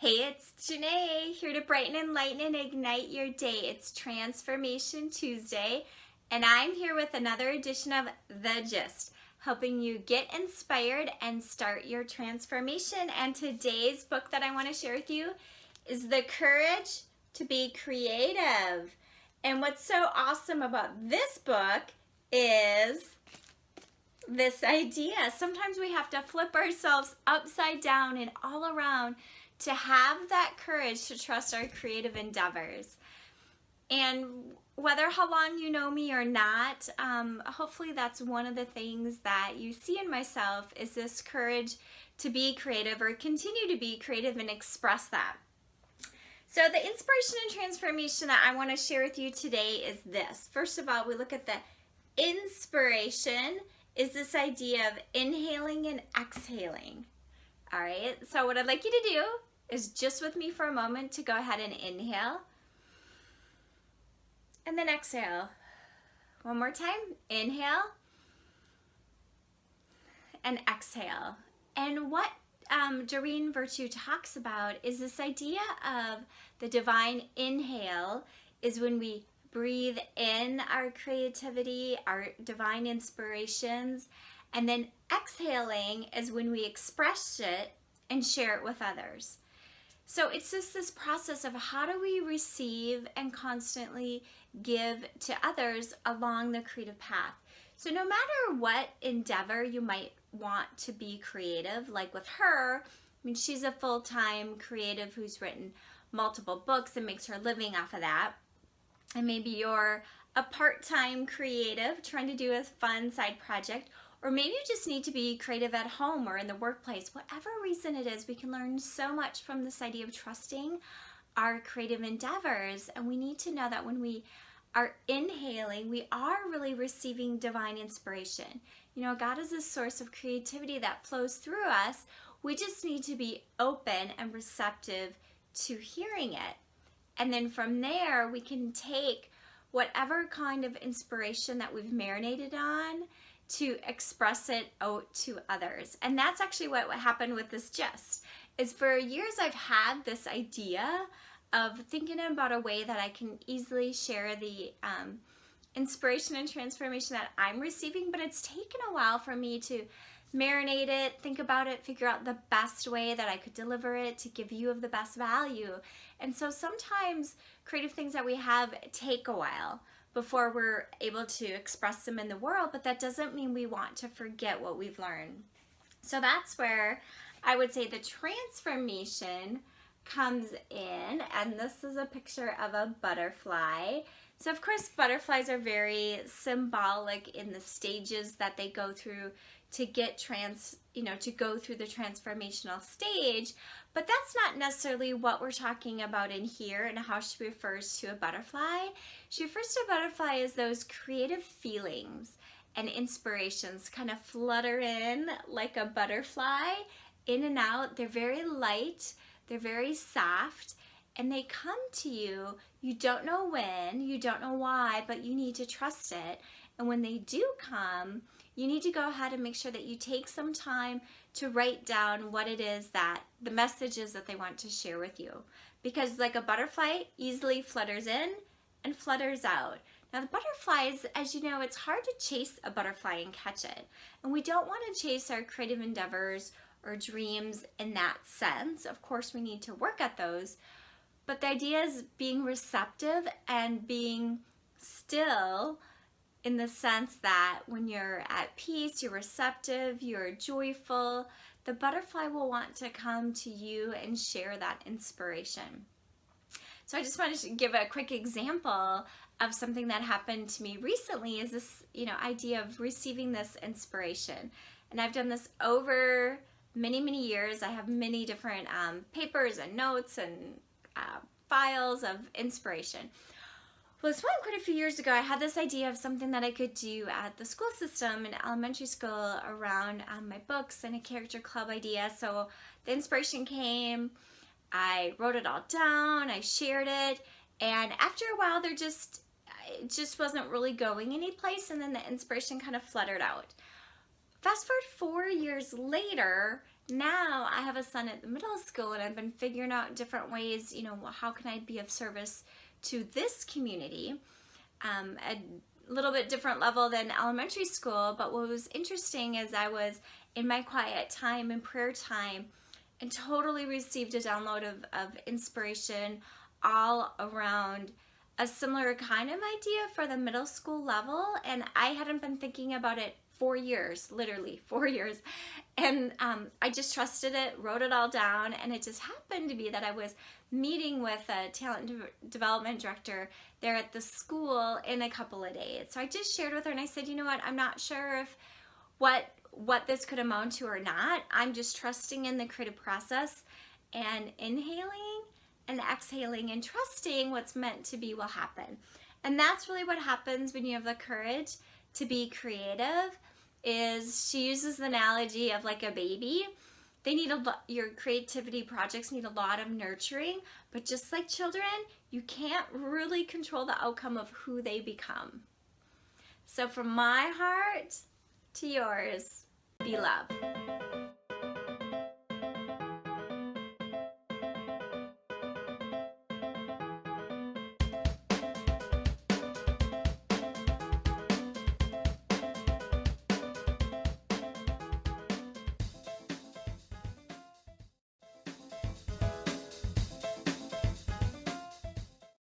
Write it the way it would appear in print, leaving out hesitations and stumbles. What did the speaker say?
Hey, it's Janae here to brighten, enlighten, and ignite your day. It's Transformation Tuesday, and I'm here with another edition of The Gist, helping you get inspired and start your transformation. And today's book that I want to share with you is The Courage to Be Creative. And what's so awesome about this book is this idea. Sometimes we have to flip ourselves upside down and all around to have that courage to trust our creative endeavors. And whether how long you know me or not, hopefully that's one of the things that you see in myself is this courage to be creative or continue to be creative and express that. So the inspiration and transformation that I want to share with you today is this. First of all, we look at the inspiration is this idea of inhaling and exhaling. All right, so what I'd like you to do is just with me for a moment to go ahead and inhale and then exhale. One more time, inhale and exhale. And what Doreen Virtue talks about is this idea of the divine inhale is when we breathe in our creativity, our divine inspirations, and then exhaling is when we express it and share it with others. So it's just this process of how do we receive and constantly give to others along the creative path. So no matter what endeavor you might want to be creative, like with her, I mean, she's a full-time creative who's written multiple books and makes her living off of that. And maybe you're a part-time creative trying to do a fun side project, or maybe you just need to be creative at home or in the workplace. Whatever reason it is, we can learn so much from this idea of trusting our creative endeavors. And we need to know that when we are inhaling, we are really receiving divine inspiration. You know, God is a source of creativity that flows through us. We just need to be open and receptive to hearing it. And then from there, we can take whatever kind of inspiration that we've marinated on to express it out to others. And that's actually what happened with this gist. Is for years I've had this idea of thinking about a way that I can easily share the inspiration and transformation that I'm receiving, but it's taken a while for me to marinate it, think about it, figure out the best way that I could deliver it to give you of the best value. And so sometimes creative things that we have take a while before we're able to express them in the world, but that doesn't mean we want to forget what we've learned. So that's where I would say the transformation comes in, and this is a picture of a butterfly. So of course butterflies are very symbolic in the stages that they go through to get to go through the transformational stage, but that's not necessarily what we're talking about in here and how she refers to a butterfly. She refers to a butterfly as those creative feelings and inspirations kind of flutter in like a butterfly, in and out. They're very light, they're very soft, and they come to you. You don't know when, you don't know why, but you need to trust it. And when they do come, you need to go ahead and make sure that you take some time to write down what it is that the message is that they want to share with you. Because like a butterfly easily flutters in and flutters out. Now the butterflies, as you know, it's hard to chase a butterfly and catch it. And we don't want to chase our creative endeavors or dreams in that sense. Of course, we need to work at those. But the idea is being receptive and being still, in the sense that when you're at peace, you're receptive, you're joyful, the butterfly will want to come to you and share that inspiration. So I just wanted to give a quick example of something that happened to me recently is this, idea of receiving this inspiration. And I've done this over many, many years. I have many different papers and notes and files of inspiration. Well, this one quite a few years ago, I had this idea of something that I could do at the school system in elementary school around my books and a character club idea. So the inspiration came, I wrote it all down, I shared it, and after a while it just wasn't really going anyplace, and then the inspiration kind of fluttered out. Fast forward 4 years later, now I have a son at the middle school, and I've been figuring out different ways, how can I be of service to this community, a little bit different level than elementary school. But what was interesting is I was in my quiet time and prayer time and totally received a download of inspiration all around a similar kind of idea for the middle school level. And I hadn't been thinking about it 4 years, literally 4 years. And I just trusted it, wrote it all down, and it just happened to be that I was meeting with a talent development director there at the school in a couple of days. So I just shared with her, and I said, you know what, I'm not sure if what this could amount to or not. I'm just trusting in the creative process and inhaling and exhaling and trusting what's meant to be will happen. And that's really what happens when you have the courage to be creative. Is she uses the analogy of like a baby. They need your creativity projects need a lot of nurturing, but just like children, you can't really control the outcome of who they become. So from my heart to yours, be love.